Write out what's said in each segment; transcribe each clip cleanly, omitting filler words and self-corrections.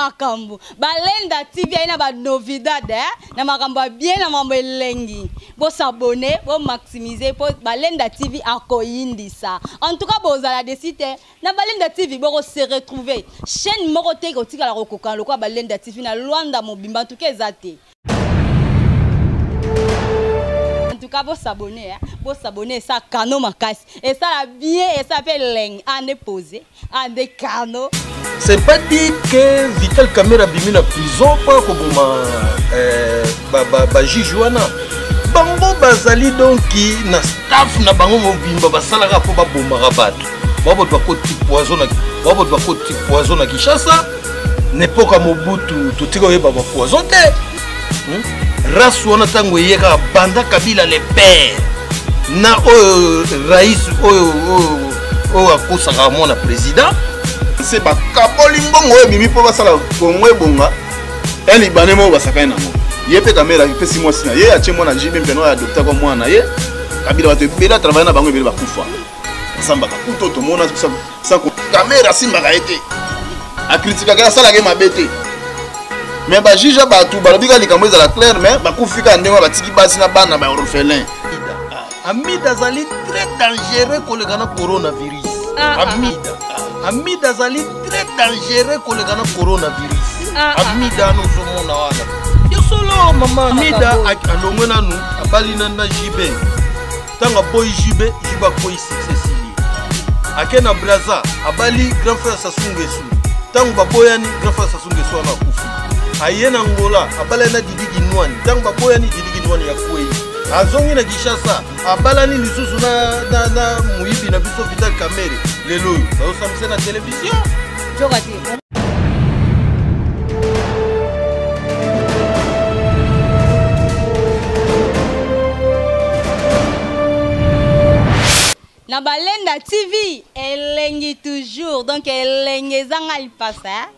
makambo Balenda TV ina ba novidade na makambo bien na mambo elengi bo s'abonner bo maximiser po Balenda TV akoyindisa en tout cas bozala desite na Balenda TV bo se retrouver chaîne moko te ko tika la kokoka lokwa Balenda TV na Luanda mobimba en tout cas ezate. En tout cas, vous s'abonner, ça cano makasi. Et ça la bien, et ça fait l'eng, en déposé, en des canaux. C'est pas dit que Vital Kamera bimi na prison pas comme Jijouana. Bango bazali donc qui na staff na bango mobimba basalaka po ba bomba bato. Babo doit côté poison na Kinshasa. N'époque Mobutu tutiko yeba ba poison te. Race wana tango yeka banda Kabila le père na rais akosaka mona président c'est ba kabolingongo mimi po basala Congo bonga un libanais mo basaka na mo yepe Kamera pesi moi sina ye atie mona jibe mpeno ya docteur comme moi na ye Kabila bato bela travailler na bango bela bakufa samba ka kuto to mona sa Kamera simba ka été a critiquer ka sala ke mabete. Mais ba jija ba tout ba bika likambo za la claire mais ba kufika ndenge ba tiki basi na bana ba orphelin. Amida zali très dangereux kolega na coronavirus. Amida zali très dangereux kolega na coronavirus. Amida no somona wana. Yo solo mama Amida alongwe na nu abali na jibe. Tanga boy jibe jiba boy Cecilie. Akena Braza abali grand frère Sasungesu. Tanga baboyani grand frère Sasungesu na kufi. Ayena Ngola abala na Didi Kinwani tangu baboya ni Didi Kinwani ya kwei azongi na Kinshasa abala ni lisusu na muibi na biso Vital Kamera lelo baosamisa na télévision Jokati na Balenda TV elengi toujours donc elengi zanga lipasa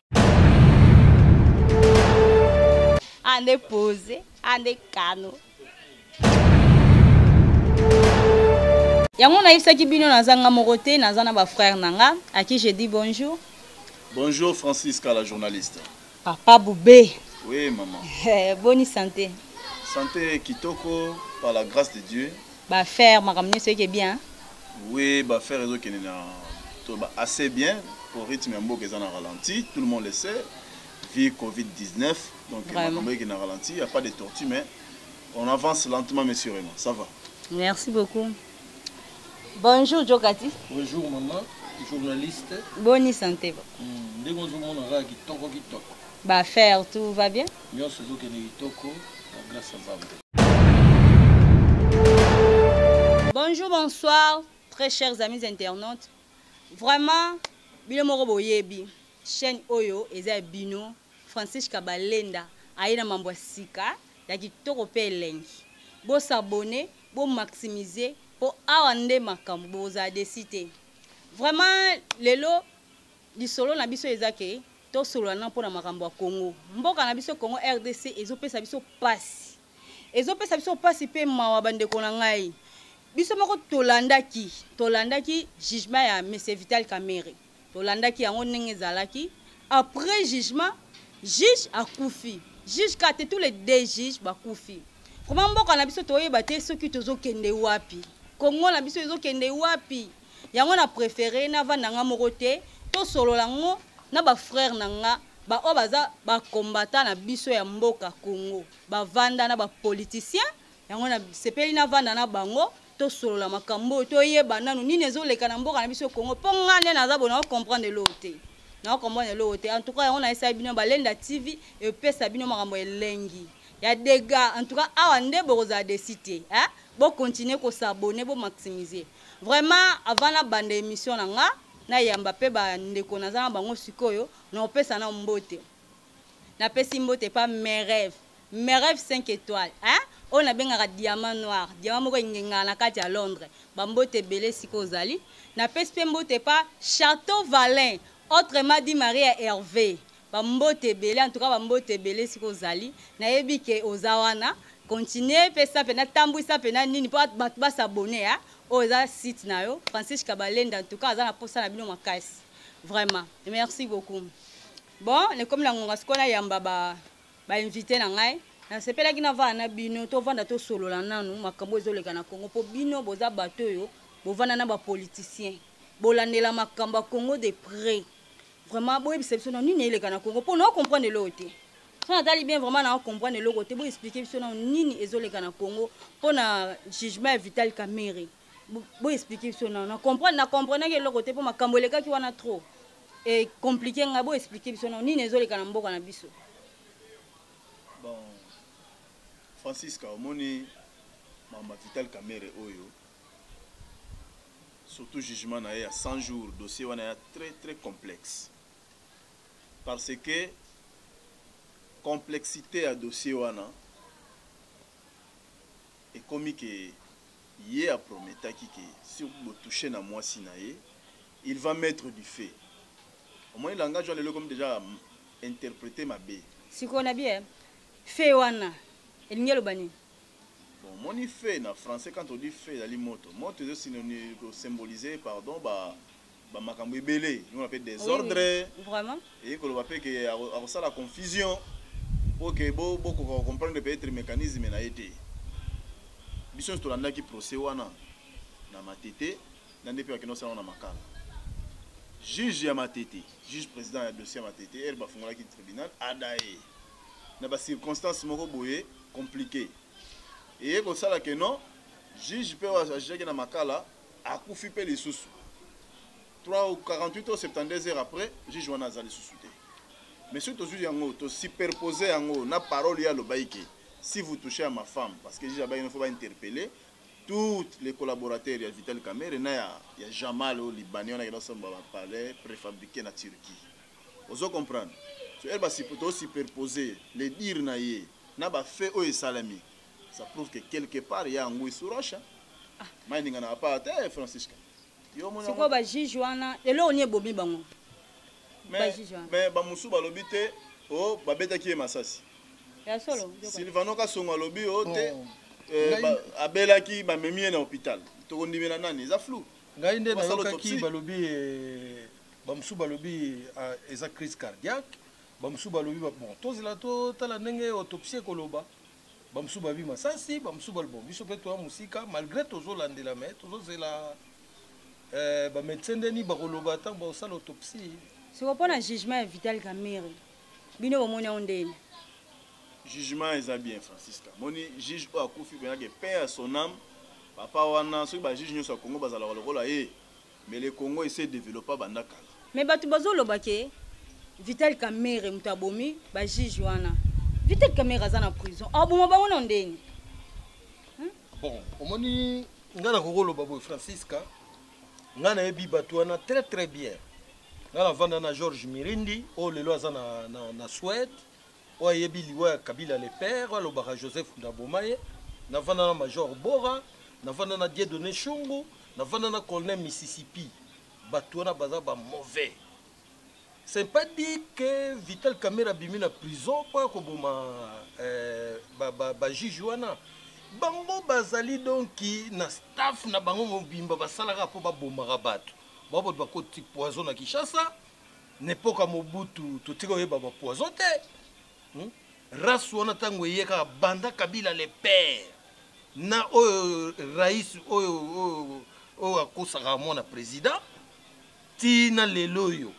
en déposé, en des canaux. Yango na ifsa ki bino na zanga morote na zana ba frère nanga à qui je dis bonjour. Bonjour Francisca la journaliste. Papa Boubé. Oui maman. Bonne santé. Santé kitoko par la grâce de Dieu. Ba faire makamne ce qui est bien. Oui, ba faire réseau qui est assez bien pour rythme mbo que ça na ralenti, tout le monde le sait. Vie Covid-19, donc il y a pas de tortue, mais on avance lentement mais sûrement, ça va. Merci beaucoup. Bonjour Jokati. Bonjour maman, journaliste. Bonne santé. Bah faire, tout va bien? Bonjour, bonsoir, très chers amis internautes. Vraiment, bino moko boyebi. Chaîne Oyo eza bino Francisca Balenda aina mambo sika ya kitoko pe elengi bo s'abonner bo maximiser po awande makambo boza desite vraiment lelo lisolo na biso ezake to solo na pona makambo ya Congo mboka na biso Congo RDC ezopesa biso pasi pe mawa bandeko na ngai biso moko tolandaki jugement ya monsieur Vital Kamera Tolandaki yango ndenge ezalaki après jugement juge akufi juge kate tous les deux juges bakufi comment mboka na biso toyeba te soki tozokende wapi Congo na biso ezokende wapi yango na préféré na vanda nga moko te to solo lango na ba frère nanga ba o baza ba combattant na biso ya mboka Congo ba vanda na ba politicien yango na sepeli na vanda na bango to solo la makambo to yeba nanu nini ezoleka na mboka na biso Congo po ngane naza bona comprendre l'autre na comprendre l'autre en tout cas on a essayé bino Balenda TV et pesa bino makambo elengi ya dégâts en tout cas awande boza décider hein bo continuer ko s'abonner bo maximiser vraiment avant la bande émission nanga na yamba pe ba ndeko naza na bango sikoyo na pesa na mbote na pesi mbote pas mes rêves 5 étoiles hein on a bien un diamant noir diamant moko ngenga na kati à Londres bambote belé siko zali na pesi mbote pas Château Valin autrement dit Maria Hervé bambote belé en tout cas bambote belé siko zali na yebi ke ozawana continuer pesa pena tambwisa pena nini po ba s'abonner hein oza site na yo Francisca Balenda en tout cas za na posa na bino makasi vraiment merci beaucoup bon ne comme la ngonga sikona yamba ba invité na ngai na sepelaki na vana bino to vanda to solo la nanu makambo ezoleka na Congo po bino boza bato yo bovanda na ba politicien bolandela makambo Congo de près vraiment boye biso na nini eleka na Congo po no comprendre l'autre so na tali bien vraiment na comprendre l'autre bo expliquer biso na nini ezoleka na Congo po na jugement Vital Kamerhe bo expliquer biso na comprendre que l'autre po makambo eleka ki wana trop et compliqué nga bo expliquer biso na nini ezoleka na mboka na biso. Bon, Francisca, omoni Mama Vital Kamerhe oyo surtout jugement na ya 100 jours dossier wana ya très complexe parce que complexité à dossier wana et comme que yé a prometa ki que si vous touchez na moi sinaye il va mettre du fait au moins le langage le comme déjà interpréter ma bé si qu'on a bien fait wana el ngelo bani bon moni fait na français quand on dit fait dali moto c'est synonyme symboliser pardon ba makambo ebele nous on appelle désordre oui, vraiment et que l'on appelle que à ça la confusion pour que beaucoup comprendre peut-être mécanisme na été biso to landa ki procès wana na matete na ndepe ka no sala na makala juge ya matete juge président ya dossier matete elle ba fongola ki tribunal adaye na ba circonstances moko boye compliqué et ko sala que non juge peut agir na makala akufi pe les sous 3 ou 48 heures 72 heures après juge wana azali sous-souté mais surtout yango to superposer yango na parole ya lobaike si vous touchez à ma femme parce que juge il ne faut pas interpeller tous les collaborateurs de Vital Kamerhe il y a Jamal au Libanais on a dans son palais préfabriqué na Turquie vous comprendre so elle va superposer les dire na ye na ba fait o salami ça prouve que quelque part il y a un ngui sur roche mais ninga na pas te Francisca c'est quoi ba juge wana elo oni bobi bango mais ba musu ba lobité o ba beta ki masasi ya solo Silvano ka songa lobi o te abela ki ba memie na hôpital to kondimi na nani za flou ngai nde na yoka ba lobi ba musu ba lobi eza crise cardiaque ba musu ba lobi bon tozela to tala ndenge autopsie koloba ba musu ba bi masasi ba musu ba bon biso pe to musika malgré tozo landela mais tozo zela ba médecin ndeni ba koloba tant ba osala autopsie c'est quoi na jugement Vital Kamerhe bino bomona ondeni jugement est bien Francisca moni juge o akufi bien que père à son âme papa wana so ba juge nyoso Congo bazala lokola mais le Congo essaie de développer banda kala mais batu bazoloba ke Vital Kamerhe mutabomi ba juge wana Vital Kamerhe azana prison aboma bango ondeni bon omoni ngana kokolo babo Francisca ngana yebi batu wana très bien ngana vanda na Georges Mirindi o lelo azana na Suède o yebi liwa Kabila le père o lobaka Joseph Ndabomaye na vanda na Major Bora na vanda na Dieudonné Chungu na vanda na Colonel Mississippi batu wana baza ba mauvais c'est pas dit que Vital Kamerhe abimi na prison po ko boma ba juge wana bango bazali donc na staff na bango mobimba basalaka po babomaka bato babo bakoti poison na Kinshasa n'époque Mobutu totika oyeba ba poison te race wana tango yeka banda Kabila le père na oyo rais oyo akosaka mona président tina lelo yo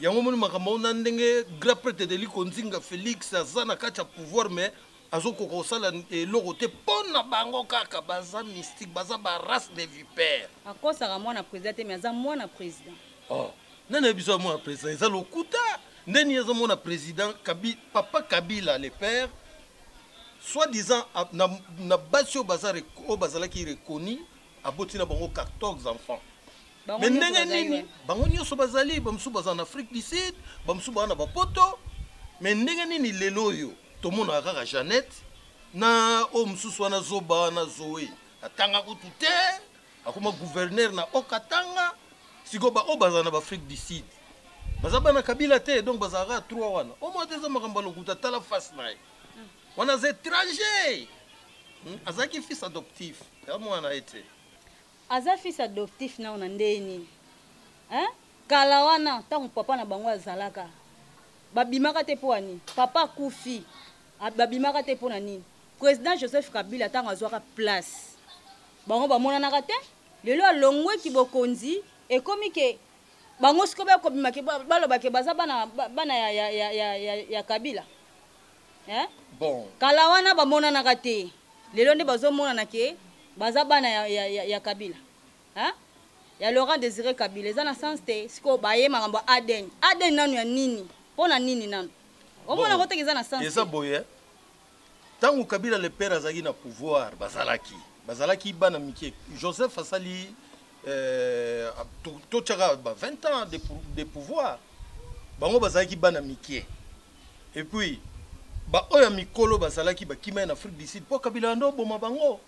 yango moni makambo na ndenge grand prêtre de Likonzinga Félix azana kati ya pouvoir mais azoko kosala eloko te pona bango kaka baza mystique baza ba race de vipère akosaka mwana président te mais aza mwana président oh nana biso mwana président eza lokuta ndeni eza mwana président papa Kabila le père soi-disant na basio bazalaki reconnu aboti na bango 14 enfants mais ndenge nini bango nyonso bazali bamusu baza en Afrique du Sud bamusu baza na bapoto mais ndenge nini lelo yo tomona kaka Jeannette na o mususu wana zoba na Zoé atanga kutu te akoma gouverneur na Okatanga siko ba obaza na Afrique du Sud baza bana Kabila te donc bazaka 3 wana o mo teza makamba lokuta tala face na wana za étranger azaki fils adoptif ya mwana ete aza fils adoptif na ona ndeni kala wana tango papa na bango azalaka babimaka te po ani papa kufi babimaka te po na nini président Joseph Kabila tanga azwaka place bango bamonanaka te lelo alongweki bokonzi ekomi ke bango siko bakobimaki balobake baza bana ya Kabila bon kala wana bamonanaka te lelo nde bazomonana ke baza bana ya Kabila ya Laurent Désiré Kabila eza na sens te siko baye makambo Aden nanu ya nini pona nini nanu omona kote eza na sens eza boye tango Kabila le père azaki na pouvoir bazalaki bana mike Joseph asali tochaka 20 ans de pouvoir bango bazalaki bana mike et puis ba oya mikolo bazalaki bakima en Afrique du Sud po Kabila ndo boma bango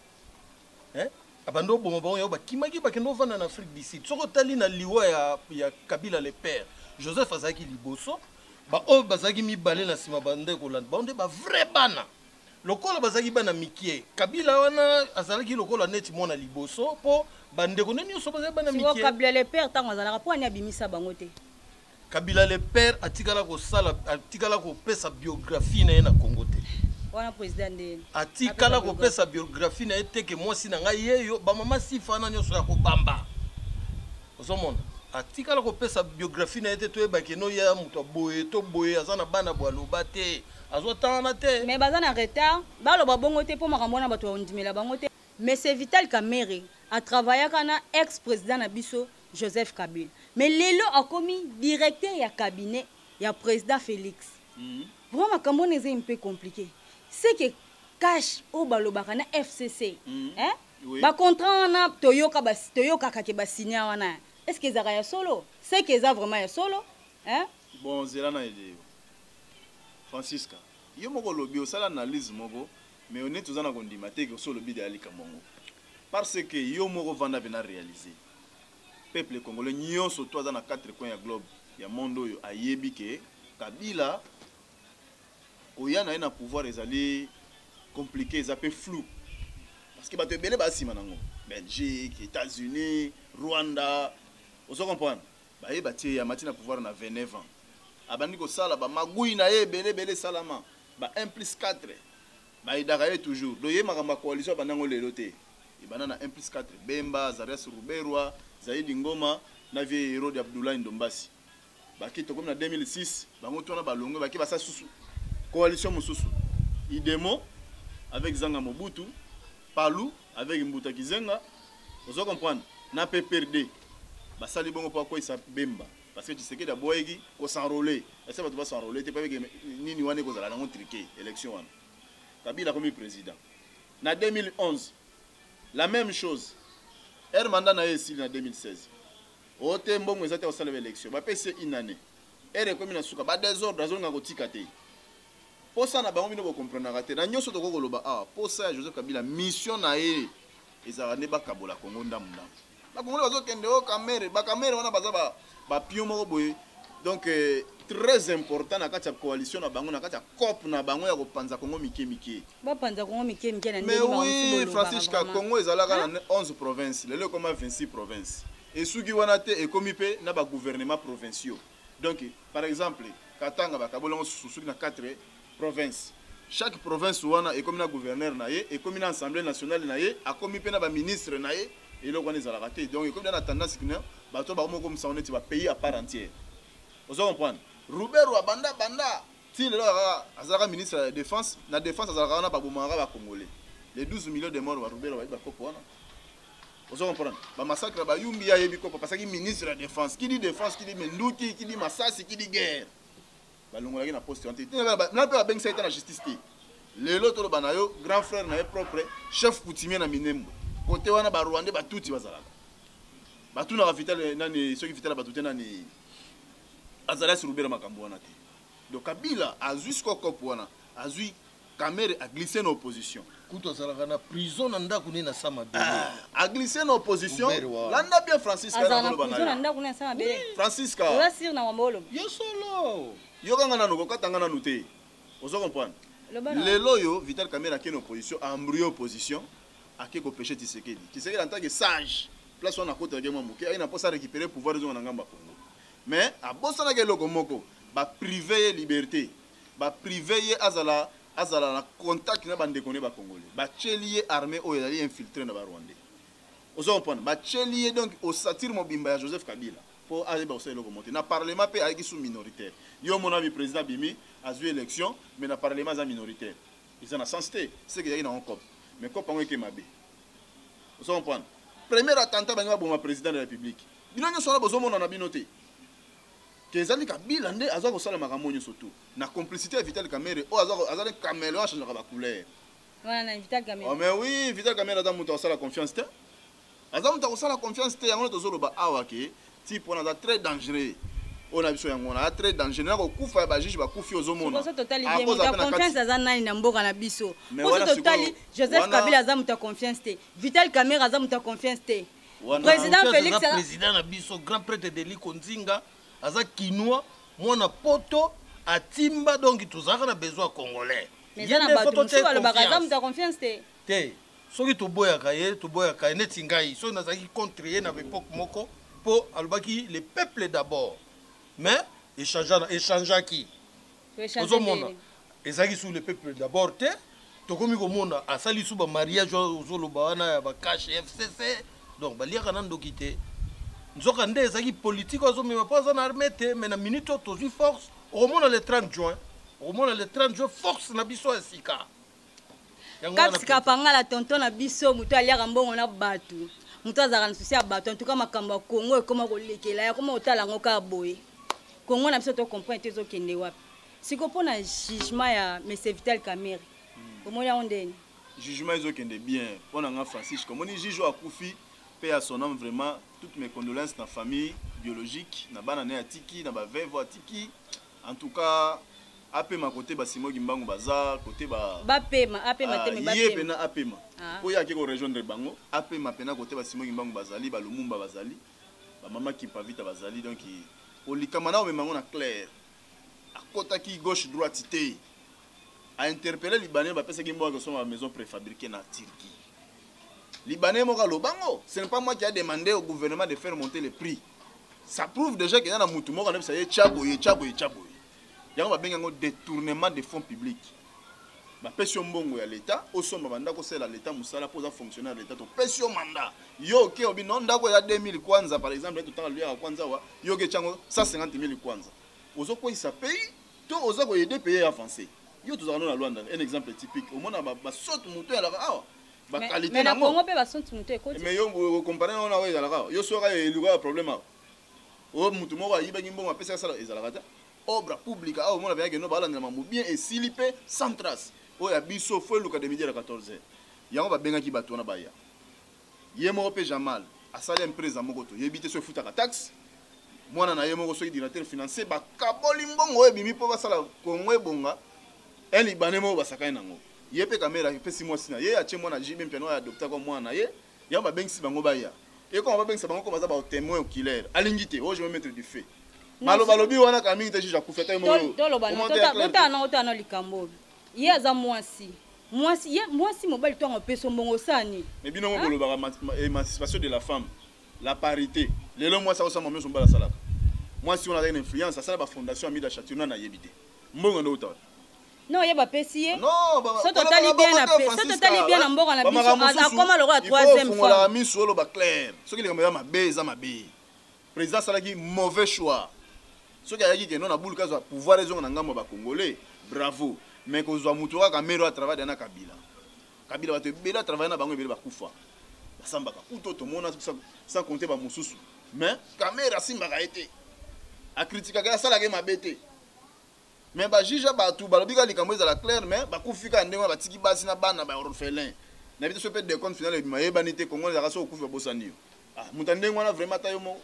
abando boma bango yo bakimaki bakendo vana en Afrique du Sud soko tali na liwa ya Kabila le père Joseph azalaki liboso ba oyo bazalaki mibale na sima bande kolanda bande ba vrai bana lokola bazalaki bana mikie Kabila wana azalaki lokola neti mona liboso po bande ko neni so bazalaki bana mikie Kabila le père tango azalaka po ani abimisa bango te Kabila le père atikala ko pesa biographie na ye na Congo te wana président de atikala ko pesa biographie na ye te ke mwasi na ngai yeyo ba mama sifa na nyoso ya ko bamba ozomona atikala ko pesa biographie na ye te to ebake no ya muto boye to boye azana bana bwaloba te azotana te mais baza na retard baloba bongo te po makambo na bato ondimela bango te mais c'est Vital Kamerhe a travaillé kana ex-président na biso Joseph Kabila mais lelo a commis directeur ya cabinet ya président Félix vraiment makambo neze un peu compliqué c'est que cash au balobaka na FCC ba contrat na toyoka ka ke ba signer wana est-ce que ezaka ya solo c'est que eza vraiment ya solo bon zela na idée Francisca yo moko lobi osala analyse moko mais on est tous en kondima te que solo bi de alika mongo parce que yo moko vanda bena réaliser peuple congolais nyonso to za na 4 coins ya globe ya monde oyo ayebi ke Kabila oyana na pouvoir ezali compliqué ez peu flou parce que bato ebele basima nango Belgique États-Unis Rwanda oso comprendre baye batie ya matina pouvoir na 29 ans abandi ko sala ba magui na ye bele salama ba 1+4 ba idaka ye toujours do ye makamba coalition banango lelo te ibana na 1+4 Bemba Zarias Ruberwa Zaidi Ngoma na vie Herode Abdoulaye Ndombasi bakito comme na 2006 bango tona balongo baki basa susu coalition mususu idemo avec Zanga Mobutu Palou avec Mbuta Kizenga vous comprendre na PPRD basali bongo pa quoi ça Bemba parce que tu sais que d'abord il faut s'enrôler et ça va devoir s'enrôler t'es pas avec nini wane ko zala na triquer élection wana Kabila comme président na 2011 la même chose mandat na ici en 2016 ote mbongo ezate au salve élection ba pese une année comme na suka ba désordre azonga kotika te posa na bango bino ko comprendre te na nyoso to ko loba posa Joseph Kabila mission na ye ezala ne bakabola Kongo ndamuna ba Kongo bazo kende o Kamerhe wana baza ba pion moko boye donc très important na kati ya coalition na bango na kati ya COP na bango ya kopanza Kongo mike ba panza Kongo mike na ndenge ba oui Francisca Kongo ezalaka na 11 provinces lelo comme 26 provinces et suki wana te et komi pe na ba gouvernement provinciaux donc par exemple Katanga bakabolongo suki na 4 provinces chaque province wana et comme na gouverneur na ye et comme na assemblée nationale na ye a komi pe na ba ministre na ye et lo kwana ezalaka te donc comme na tendance que ba to ba mo comme ça on est ba pays à part entière vous comprenez Roubero banda si le azalaka ministre de la défense na défense azalaka na ba bomanga ba congolais les 12 millions de morts ba Roubero ba kopo wana vous comprenez ba massacre ba yumbi ya yebi kopo parce que ministre de la défense qui dit défense qui dit menduki qui dit massasi qui dit guerre ba longolaki na poste ante na pe ba beng ça na justice ti lelo to ba na yo grand frère na ye propre chef coutumier na Minembo côté wana ba Rwanda ba tuti bazalaka ba tuna ka Vital nani ceux qui Vital ba tuti nani Azarias Ruberwa makambo wana te donc Kabila azui skoko wana azui Kamerhe a glissé na opposition kuto azalaka na prison na ndako ni na sama bele a glissé na opposition landa bien Francisca na prison na ndako na sama bele Francisca ola sir na wambolo yo solo yo kanga na noko katanga na nuté ozo comprendre lelo yo Vital Kamerhe a qui na opposition a embrouillé opposition a qui ko péché Tshisekedi en tant que sage place on a côté de moi muke ina posa récupérer pouvoir zo na ngamba Congo mais abosana ke loko moko ba privé liberté ba privé azala na contact na bande connaît ba congolais ba tchelier armée o yali infiltré na ba rwandais ozo comprendre ba tchelier donc au satire mobimba ya Joseph Kabila pour aller ba oselo monter na parlement pe avec sous minoritaire yo mon ami président Bimi a joué élection mais na parlement za minoritaire ils en a sensité c'est que y a une cop mais cop on est mabé ozo comprendre premier attentat ba ngaba président de la République binonyo sona bozo mona na binoté Kezali Kabila nde azwa kosala makambo nyonso surtout na complicité ya Vital Kamerhe o azwa caméléon change la couleur. Voilà na Vital Kamerhe. Oh mais oui, Vital Kamerhe aza muta osala confiance te. Aza muta osala confiance te yango tozolo ba awa ke type on a très dangereux. On a biso yango na très dangereux na ko kufa ba juge ba kufi ozomona. Parce que totali bien muta confiance aza nani na mboka na biso. Parce que totali Joseph Kabila aza muta confiance te. Vital Kamerhe aza muta confiance te. Président Félix président na biso grand prêtre de Likonzinga aza kinwa mwana poto atimba donc tozaka na besoin congolais mais ça na bato musu balobaka aza muta confiance te soki toboyaka ye neti ngai soki nazalaki contre ye na époque moko po alobaki le peuple d'abord mais échangeaki ozomona ezalaki sur le peuple d'abord te tokomi komona asali su bamariage ozoloba wana ya bakashe FCC donc baliaka na ndoki te nzoka nde ezaki politique azomema mpo aza na armée te mais na minute oyo tozwi force okomona le 30 juin force na biso ya sika kapsika pangala tonton na biso moto aliaka mbongo na bato moto azalaka na susi ya bato antuka makambo ya kongo ekoma kolekela yakoma otala yango kaka boye kongo na biso tocomprendre te ezokende wapi siko mpona jugement ya monsieur Vital Kamerhe omoni yango ndeni jugement ezokende bien mpona nga Francis komoni juge oyo akufi paix à son âme vraiment toutes mes condoléances dans la famille biologique na bana ne atiki na ba veuve atiki en tout cas apema côté ba Simo Gimbangu baza côté ba apema te ba ye pena apema po ya ke ko rejoindre bango apema pena côté ba Simo Gimbangu bazali ba Lumumba bazali ba mama ki pavita bazali donc olikamana o memango na clair akota ki gauche droite te a interpeller libanais ba pesa ki mbo ko soma maison préfabriquée na Turquie. Libanais moka lobango, ce n'est pas moi qui a demandé au gouvernement de faire monter les prix. Ça prouve déjà qu'il y a un moutou moka ça y est chaboye. Il y a un détournement de fonds publics. Ba pession mbongo ya l'état, au somba banda ko sela l'état musala pour fonctionnaire l'état to pession mandat. Yo ke obi non ndako ya 2000 kwanza par exemple tout temps lui ya kwanza wa yo ke chango 150 000 kwanza. Ozo ko isa pays, to ozo ko aider pays avancé. Yo to zana na Luanda, un exemple typique. Au mona ba saute moto ya la awa. Mais na Congo pe basonti mutu ekoti mais yo comparer on a ouais ezalaka yo soka eluka problème o mutu moko ayiba ngimbongo apesa sala ezalaka ta obra publique a mona bayake no balanda mambo bien et silipe sans trace o ya biso fo eluka de midi à 14h yango babengaki bato na baya ye moko pe Jamal asali empresa moko to yebite so futa ka taxe mwana na ye moko so directeur financier ba kaboli mbongo ebimi po basala Congo ebonga un Libanais moko basaka nango ye pe caméra pe 6 mois sina ye a tchemona jibe mpiano ya docteur ko mwana ye ya ba bengisi bango baya et quand on va bengisa bango ko baza ba témoin oculaire alingité oh je vais mettre du fait malo balobi wana ka mingi te juge akufeta mo tolo likambo ye aza mwasi mobali to ngopeso mbongo sani mais bino ngolo ba émancipation de la femme la parité lelo moi ça osama myo sombala salaka moi si on a une influence ça la fondation Amida Chatuna na yebite mbongo ndo utawa non yeba pesier non ça totali bien na mboka na biso akoma le roi troisième fois la mise solo ba clair ce qui les caméras mabe président salaki mauvais choix ce qui a dit que non na boule kazo pouvoir raison na ngambo ba congolais bravo mais ko zo mutu ka caméra à travailler na Kabila ba te bela travailler na bango bela ba kufa basamba ka kuto to mona sans compter ba mususu mais caméra simba ka été a critiquer ka sala ke mabete mais ba juge ba tout ba lobika likambo za la claire mais ba kufika ndenge ba tiki basi na bana ba orphelin na bito so peut de compte final ma yeba nité Congo za kaso kufa bosani mutande ngwana vraiment tayo mo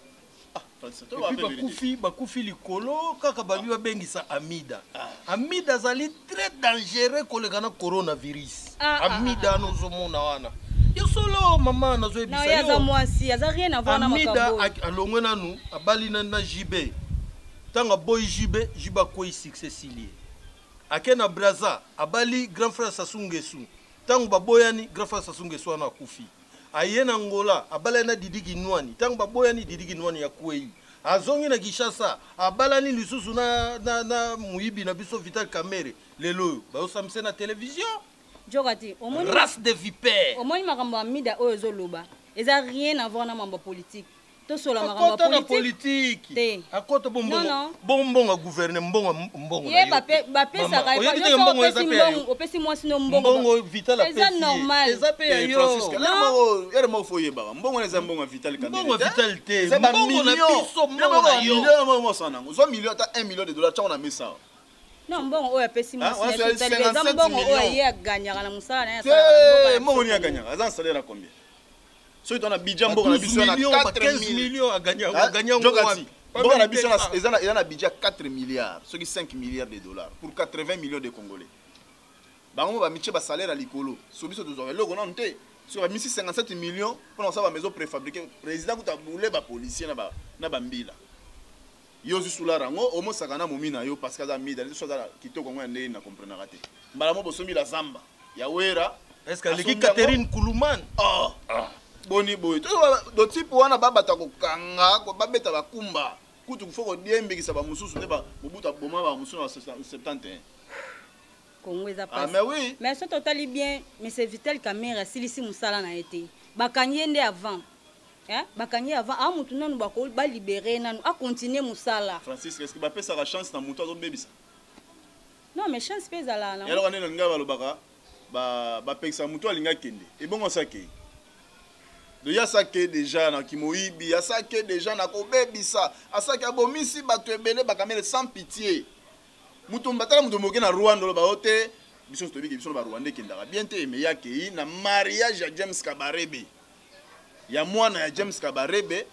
bakufi likolo kaka babi babengisa Amida zali très dangereux koleka na coronavirus Amida nozomona wana yosolo mama nazoyebisa yo yaza mwasi yaza rien à voir na makambo Amida alongwe nanu abali na jibe tanga boy jibe koi succès lié akena braza abali grand frère Sassou Nguesso tango baboyani grand frère Sassou Nguesso ana kufi ayena ngola abala na Didi Kinwani tango baboyani Didi Kinwani ya kwei azongi na Kinshasa abalani lisusu na muyibi na biso Vital Kamerhe lelo baosamisa na télévision Jokati race de vipère omoni makambo amida oyo ezoloba eza rien à voir na mambo politique to sola makambo politique te akota bombonga gouverner mbongo ye bapesa ka opesi mwasi no mbongo Vital apesi eza normal eza pe ya yo non yere mo foye baba mbongo eza mbongo Vital Kamerhe mbongo Vital te eza ba mbongo na biso mbongo na yo million mo sana zo million ta 1 million de dollars cha na mesa non mbongo oyo apesi mwasi eza mbongo oyo ye aganyaka na musala na ya mbongo ni aganyaka aza salaire à combien so tu as budget mbongo na biso na 15 millions à gagner mbongo na biso eza na budget 4 milliards so ki 5 milliards de dollars pour 80 millions de congolais bango ba miche ba salaire à likolo so biso tozwa loko non te so ba misi 57 millions pour ça ba maison préfabriquée président kuta boule ba policier na ba mbila yo zu sula rango omo sakana momina yo parce que za mida so za kitoko ngwa ndeni na comprendre raté mbala mo bosomi la zamba ya wera est-ce que liki Catherine Koulouman boni boy to do type wana babata ko kanga ko babeta bakumba kutu kufoko diembekisa ba mususu ne ba mobuta boma ba mususu na 71 Congo eza pas mais oui mais ça totali bien mais c'est Vital Kamerhe silisi musala na été bakanyende avant bakangi avant a mutu nanu bako ba libérer nanu a continuer musala Francis est-ce que ba pesa la chance na mutu azobebisa non mais chance pesa la na yalo kanene nga balobaka ba pekisa mutu alinga kende et bongo sake de ya sake déjà na kimoyibi ya sake déjà na kobebisa asake abomisi bato ebele bakamele sans pitié mutu mbatala mutu moke na Rwanda ba hote biso tobiki biso ba Rwanda kendaka bien te mais yake na mariage ya James Kabarebe ya mwana ya James Kabarebe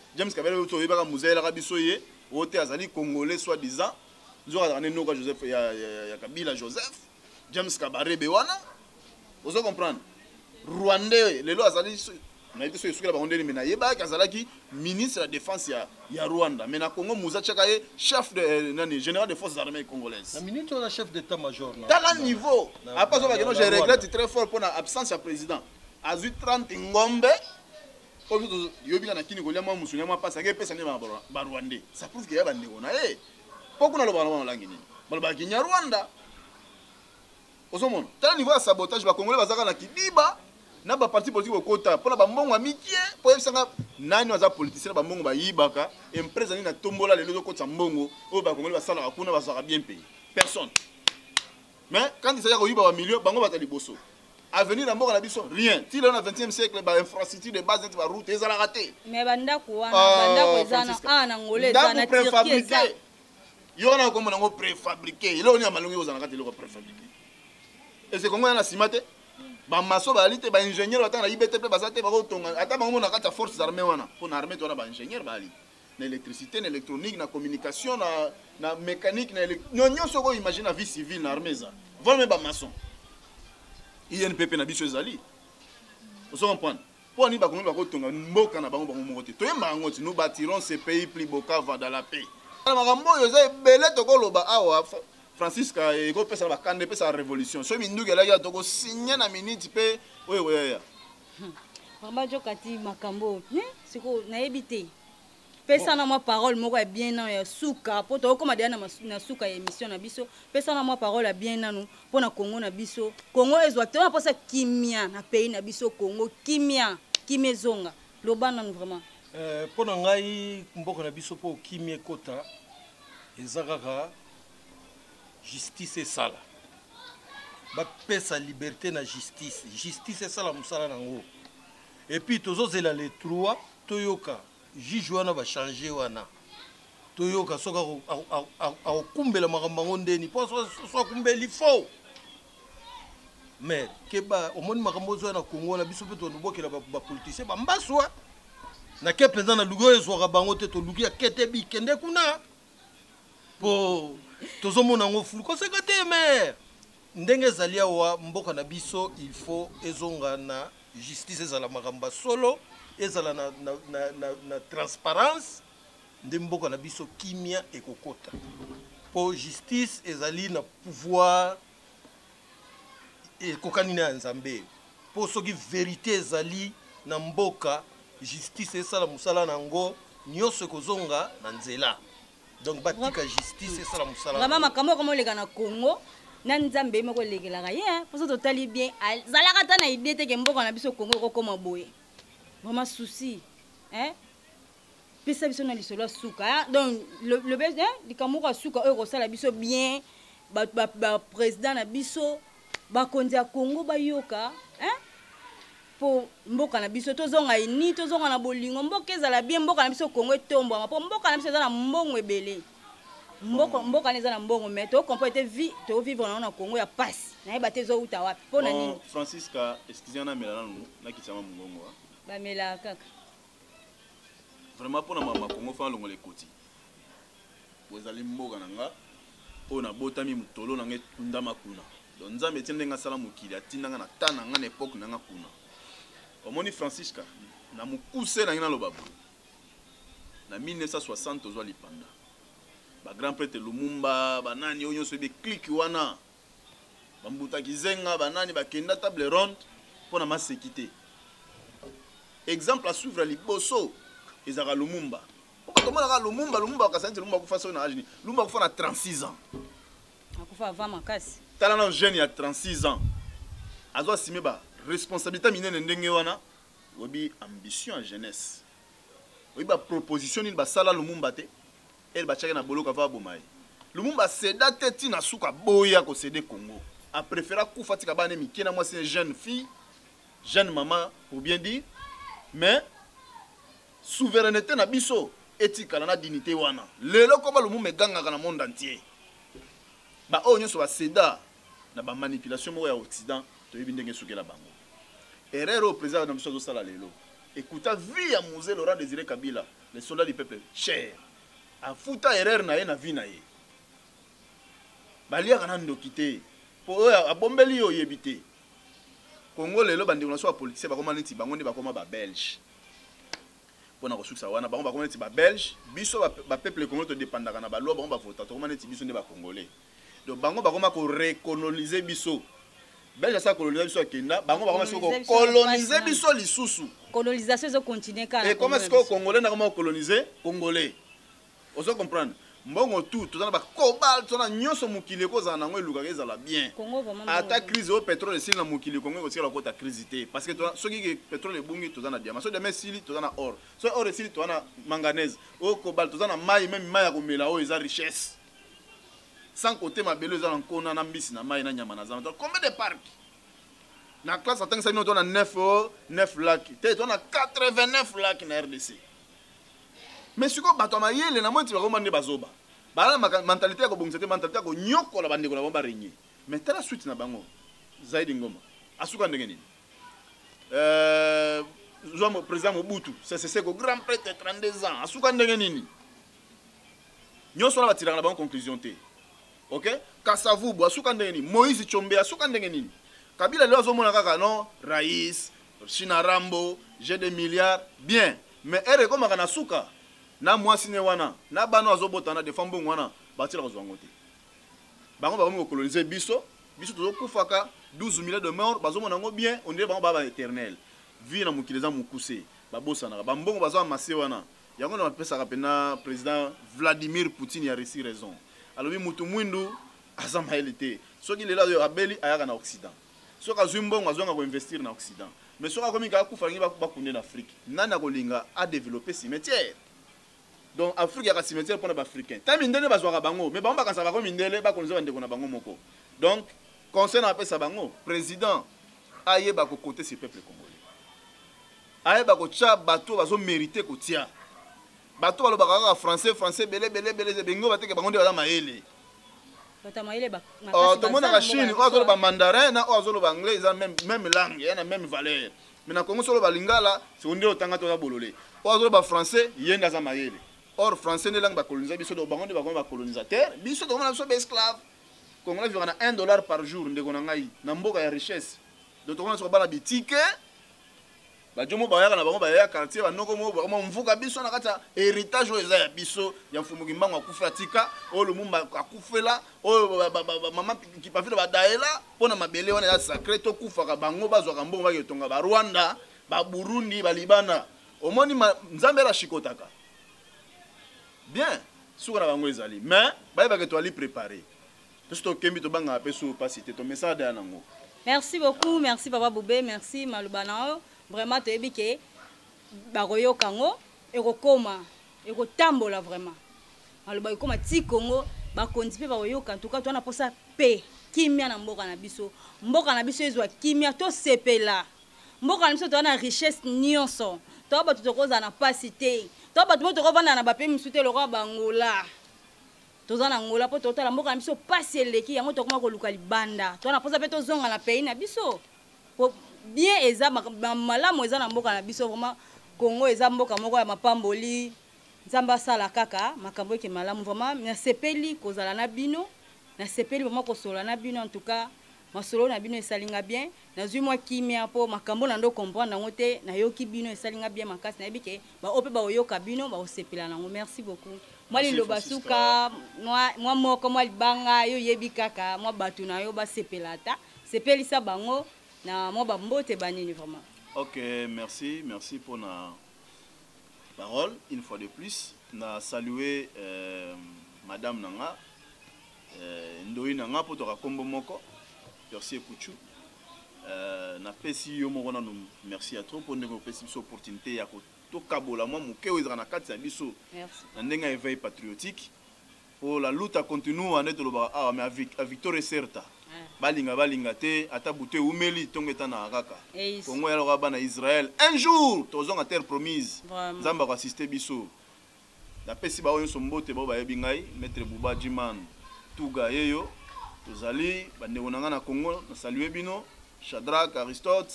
to yebaka muzela ka biso ye hote azali congolais soi disant nzoka za nenoka Joseph ya Kabila Joseph James Kabarebe wana ozo comprendre Rwandais lelo azali na été sur la bande mais na yeba kazalaki ministre de la défense ya Rwanda mais na Congo muza chaka ye chef de général des forces armées congolaises na ministre la chef d'état-major dans le niveau après ça que je regrette très fort pour la absence du président azu 30 ngombe yobika na kini kolia musunya ma pasa ke pesa ne ba Rwandais ça prouve que ya bande ona pourquoi na loba langi ni ba kinya Rwanda osomon dans le niveau de sabotage ba congolais bazaka na kidiba na ba parti politique okota pona ba mbongo mikie po yebisanga nani waza politicien ba mbongo ba yibaka empresa ni na tombola lelo okota mbongo o ba kongoli basala kuna bazaka bien payé personne mais quand il s'agit de yiba ba millions bango batali boso avenir na mboka na biso rien ti le 20e siècle ba infrastructure de base ba route ezala raté mais bandako wana bandako ezana na ngolé ezana préfabriqué yo na komona ngo préfabriqué ile oni amalongi ozana kati le préfabriqué et c'est comment na simate ba maso ba lite ba ingénieur batana ibete pe bazate ba kotonga ata bango na kata forces armées wana pour na armée tona ba ingénieur ba ali na électricité na électronique na communication na mécanique na nyonyo soko imagine la vie civile na armée za volme ba maçon INPP na biso ezali on comprend pour ni ba kongo ba kotonga mboka na bango moko te toyemba ngoti nous bâtirons ce pays plus Bukavu dans la paix ala makambo yo za belé to koloba awa Francisca et go pesa ba kande pesa révolution so minduke la ya to ko signer na minute pe oya mama jokati makambo siko na ebité pesa na moi parole moko ya bien na ya suka po to koma dia na suka ya émission na biso pesa na moi parole ya bien nanu po na Congo na biso Congo ezwa te na posa kimia na pays na biso Congo kimia kimezonga lobana vraiment po na ngai mboka na biso po kimia kota ezakaka justice esala bapesa liberté na justice esala musala nango et puis tozozela le 3 toyoka juge wana bachange wana toyoka soka akokumbela makambo yango ndeni mpo so akumbeli fo mais keba omoni makambo ozwa na Congo na biso mpe tolobokela bapoliticien bambaswa na ke mpenza na luki oyo ezwaka bango te toluki akete bikende kuna po tozomona ngo fulu koseka te mais ndenge ezali awa mboka na biso il faut ezonga na justice ezala makambo solo ezala na transparence nde mboka na biso kimia ekokota po justice ezali na pouvoir ekokani na nzambe po soki vérité ezali na mboka justice esala musala nango nyonso kozonga na nzela donc batika justice esala mosala vraiment makambo comme oleka na Congo na nzambe moko lekelaka ye parce que totali bien zalaka ta na idée te ke mboka na biso Congo kokoma boye vraiment souci hein pesa biso na lisolo suka donc le besoin likambo ko suka oyo kosala biso bien ba président na biso ba konzi ya Congo bayoka hein po mboka na biso tozonga ini tozonga na bolingo mboka ezala bien mboka na biso Congo etombo po mboka na biso ezala mbongo ebele mboka neza na mbongo mais to comprendre vie to vivre na Congo ya passe na yeba te zo uta wapi pona nini Francisca excusez na mela na kitama mbongo ba mela kaka vraiment pona mama Congo fa longo le koti bozali mboka nanga ona botami mutolo nanga ndama kuna donc nzambe tendinga sala mukili atindanga na tana nga na époque nanga kuna omoni Francisca na mukuse na ngina lobabu na 1960 ozwa lipanda ba grand prêtre Lumumba banani onyo so be clique wana bambuta kizenga banani bakenda table ronde pona masekité exemple à suivre liboso ezaka Lumumba okomona Lumumba kasante Lumumba kufa so na âge Lumumba kufa na 36 ans akufa avant makasi tala na jeune ya 36 ans azo assumer ba responsabilité minene ndenge wana obi ambition en jeunesse obi ba proposition ni ba sala Lumumba te elle ba chaka na boloka va bomai Lumumba céda teti na suka boya ko céder Congo a préféré kufa tika bane mikena moi c'est une jeune fille jeune maman pour bien dire mais souveraineté na biso éthique na dignité wana lelo ko ba Lumumba ganga na monde entier ba onyo so ba céda na ba manipulation mo ya occident to yebi ndenge sukela bango erreur au président na biso zo sala lelo écouta vie à Mosé Laurent Désiré Kabila les soldats du peuple cher a futa erreur na ye na vie na ye balia kana ndokité po a bombeli yo yebité Congo lelo bandi na so politicien ba koma neti bango ndi ba koma ba belge pona ko suksa wana bango ba koma neti ba belge biso ba peuple Congo to dépendaka na ba loi bango ba vota to koma neti biso ndi ba congolais donc bango ba koma ko recoloniser biso belge sa coloniser biso kenda bango ba koma so ko coloniser biso lisusu colonisation zo continuer kana et comment est-ce que congolais na koma coloniser congolais ozo comprendre mbongo tout tozana ba cobalt tozana nyonso mukili ko za nango eluka ezala bien ata crise au pétrole sili na mukili Congo ko sila ko ta crise té parce que soki ke pétrole ebungi tozana diamant so diamant sili tozana or so or sili tozana manganèse au cobalt tozana mai même mai ya komela o eza richesse sans côté mabelo eza nkona na mbisi na mai na nyama na zama combien de parcs na classe atanga sa mino tona 9 lacs té tona 89 lacs na RDC. Mais si vous bateau mayele na monti ba komande bazoba bala mentalité ko bongisa te mentalité ko nyoko la bande ko la bomba régner mais tala suite na bango zaidi ngoma asuka ndenge nini zomo président Mobutu c'est ko grand prêtre 32 ans asuka ndenge nini nyoso la batira na bango conclusion te OK Kasavubu asuka ndenge nini Moïse Chombe asuka ndenge nini Kabila leo zo mona kaka non Raïs China Rambo j'ai des milliards bien mais ere ko makana suka na mwasi ne wana na bano azobotana de fambongo wana batila kozwango te bango ba ko coloniser biso tozo kufaka 12 millions de morts bazomona ngo bien on dirait bango ba éternel vie na mukileza mukuse babosana ba mbongo bazo amassé wana yango na pesa ka pena président Vladimir Poutine ya réussi raison alobi mutu mwindu azama elité soki lela yo abeli ayaka na occident soki azumbongo azonga ko investir na occident mais soki akomika kufa ngi ba kunde na Afrique nana kolinga a développer cimetière. Donc Afrique ya cimetière pour les Africains. Tami ndele bazwaka bango, mais bango bakansa bako mindele ba konzo ndeko na bango moko. Donc conseil na pesa bango, président aye ba ko côté ce peuple congolais. Aye ba ko cha bato bazo mériter ko tia. Bato balo baka français belé bengo bateke bango ndela maele. Bata maele ba. Oh, to mona ka Chine, o azolo ba mandarin na o azolo ba anglais, ils ont même langue, il y a la même valeur. Mais na Congo solo ba lingala, c'est on dit otanga to bololé. O azolo ba français, yenda za maele. Or français ne langue ba coloniser biso do bango de ba colonisateur biso do na so be esclave Congolais vivra na $1 par jour ndeko na ngai na mboka ya richesse do to na so bala bitike ba jomo ba yaka na bango ba ya quartier ba noko mo ba mvuka biso na kata héritage o eza ya biso ya mfumu kimbango akufa tika o Lumumba akufela o mama ki pa fila ba daela pona mabele wana ya sacré to kufa ka bango bazwa ka mbongo ba yotonga ba Rwanda ba Burundi ba Libana omoni nzambe la shikotaka bien suka na bango ezali mais bayebaka toali préparé tosi tokembi tobanga mpe so opasité to message ya nango. Merci beaucoup, merci Papa Boubé, merci Malubanao. Vraiment, tu es bien que Baroyo Kango, Erokoma, Erotambola vraiment. Malubayo Koma Tikongo, Bakondipe Baroyo Kan, en tout cas, tu as pour ça paix. Kimia na mboka na biso. Mboka na biso ezwa kimia to sepela. Mboka na biso to na richesse nyonso. To ba to koza na pasité. To ba to kovanda na bape misute le roi bangola. Tozana ngola po totala mboka na biso pasi eleki yango tokoma koluka libanda to na posa pe tozonga na pays na biso po bien eza malamu eza na mboka na biso vraiment Congo eza mboka moko ya mapamboli nzamba sala kaka makambo ke malamu vraiment na sepeli kozala na bino na sepeli vraiment kosola na bino en tout cas masolo na bino esalinga bien na zui moi kimia po makambo na ndo comprendre ngo te na yoki bino esalinga bien makasi na yebike ba ope ba oyoka bino ba osepela nango. Merci beaucoup. Moi lilo basuka moi moko moi libanga yo yebi kaka moi batu na yo ba sepelata sepelisa bango na moi ba mbote banini vraiment. OK, merci pour la parole une fois de plus. Na saluer madame Nanga Ndoi Nanga pour to rakombo moko. Merci Kuchu. Na pesi yo moko na merci à trop pour nous pesi cette opportunité ya to kabola moi muke wezana na kati ya biso. Merci. Na ndenga éveil patriotique pour la lutte continue en eto loba ah mais avec victoire certa. Balinga te ata bute umeli tongeta na kaka. Kongo ya loba na Israël un jour tozonga terre promise. Nzamba ko assister biso. Na pesi ba oyo sombote ba yebi ngai maître Bouba Jiman Tuga yeyo tozali bandeko nanga na Congo na saluer bino Shadrach Aristote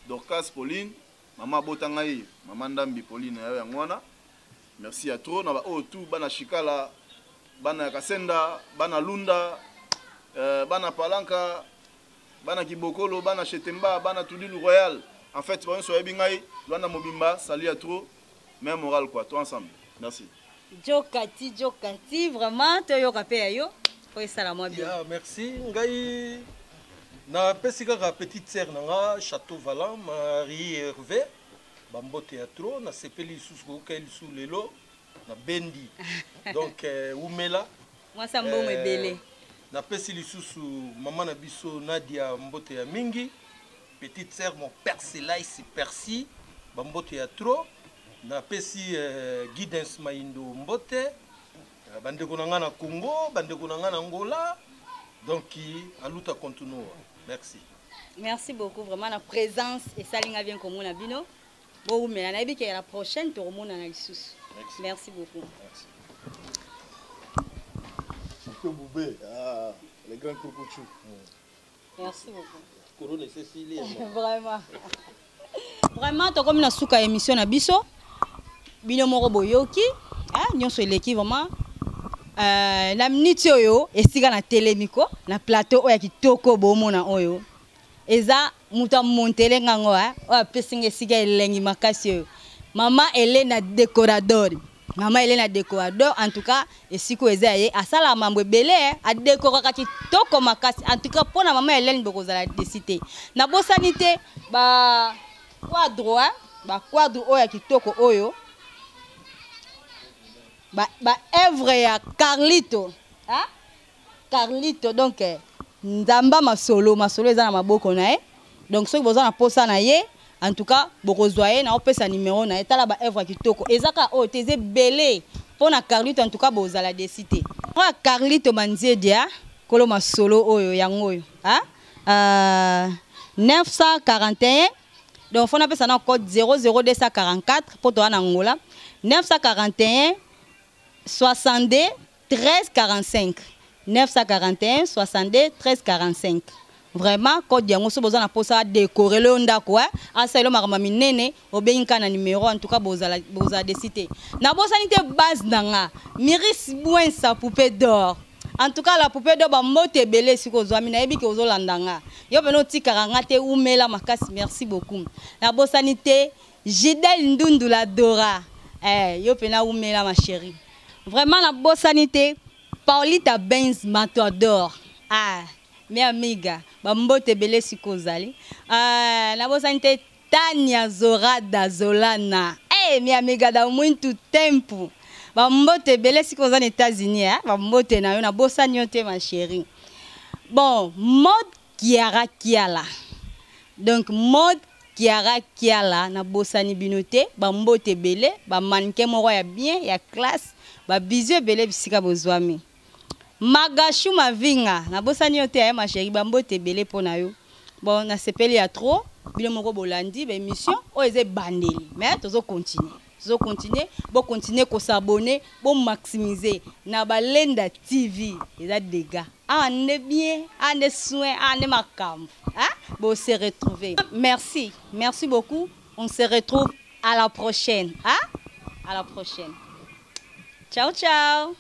Dorcas Pauline mama botangai mama Ndambi Pauline ya ngwana. Merci à trop na ba o tout bana Shikala bana Kasenda bana Lunda bana Palanka bana Kibokolo bana Chetemba bana Tudilu Royal. En fait ba so yebi ngai Luanda Mobimba salut à trop même moral quoi tout ensemble. Merci. Jokati vraiment to yo kapé yo. Yeah, merci. Ngai na pesika ka petite sœur nanga Château Valant Marie Hervé bambo théâtre na sepeli susu ko sous lelo na bendi. Donc umela moi ça mbongo ebele. Na pesi lisusu maman na biso Nadia Mbote ya mingi petite sœur mon père Selaïs Percy bambo théâtre na pesi Guidance Maindo Mbote bandeko nanga na Congo, bandeko nanga na Angola. Donc à lutte continue. Merci. Merci beaucoup vraiment la présence et salinga bien comme on a bino. Bon mais na yebi que la prochaine to remona na lisusu. Merci beaucoup. Merci. Monsieur Boubé, le grand Kukuchu. Merci beaucoup. Corona Cécilie. Vraiment. Vraiment to comme na suka émission na biso. Bino moko boyoki, nyonso eleki vraiment na minute oyo esika na telemiko na plateau oyo kitoko bomona oyo eza muta montele ngango oyo pesinga esika elengi makasi oyo mama Elena décorateur en tout cas esiko eza ye asala mambo ebele a décoraka kitoko makasi en tout cas pona mama Elena bokozala décité na bosanité ba quadre oyo kitoko oyo ba œuvre ya Carlito Carlito donc nzamba masolo eza na maboko na ye donc soki boza na posa na ye en tout cas bokozwa ye na opesa numéro na ye tala ba œuvre kitoko ezaka o teze belé pona Carlito en tout cas bozala décité kwa Carlito manzedia kolo masolo oyo yango oyo 941 donc fona pesa na code 00244 poto na Angola 941 62 13 45 941 62 13 45 vraiment code yango so boza na posa décorer le ndako asalo makama minene obenga na numéro en tout cas boza décité na bosanité base nanga Miris Bouensa poupée d'or en tout cas la poupée d'or ba mote belé siko zo amina yebi ke ozolandanga yo beno tikaka ngate umela makasi. Merci beaucoup na bosanité Gidel Ndundu la Dora yo pena umela ma chérie. Vraiment la bosanité Paulita Benz Matador mes amiga bambote belé sikozali la bosanité Tania Zorada Zolana mes amiga da muito tempo Ba mbote belé si koza aux États-Unis hein. Ba mbote na yo na bossa nyote ma chérie. Bon, mode Kiara Kiala. Donc mode Kiara Kiala na bossa ni binote, ba mbote belé, ba mannequin moko ya bien, ya classe, ba bisou belé bisika bozwami. Magashu mavinga na bossa nyote ya ma chérie, ba mbote belé pona yo. Bon, na sepeli ya trop, bile moko bolandi ba émission o eze bandeli. Mais tozo continuer. Tozo continuer, bon continuer ko s'abonner, bon maximiser na Balenda TV, eza dégâts. Ah, on est bien, on est soin, on est macam. Hein? Bon, on se retrouver. Merci, merci beaucoup. On se retrouve à la prochaine. Hein? À la prochaine. Ciao, ciao.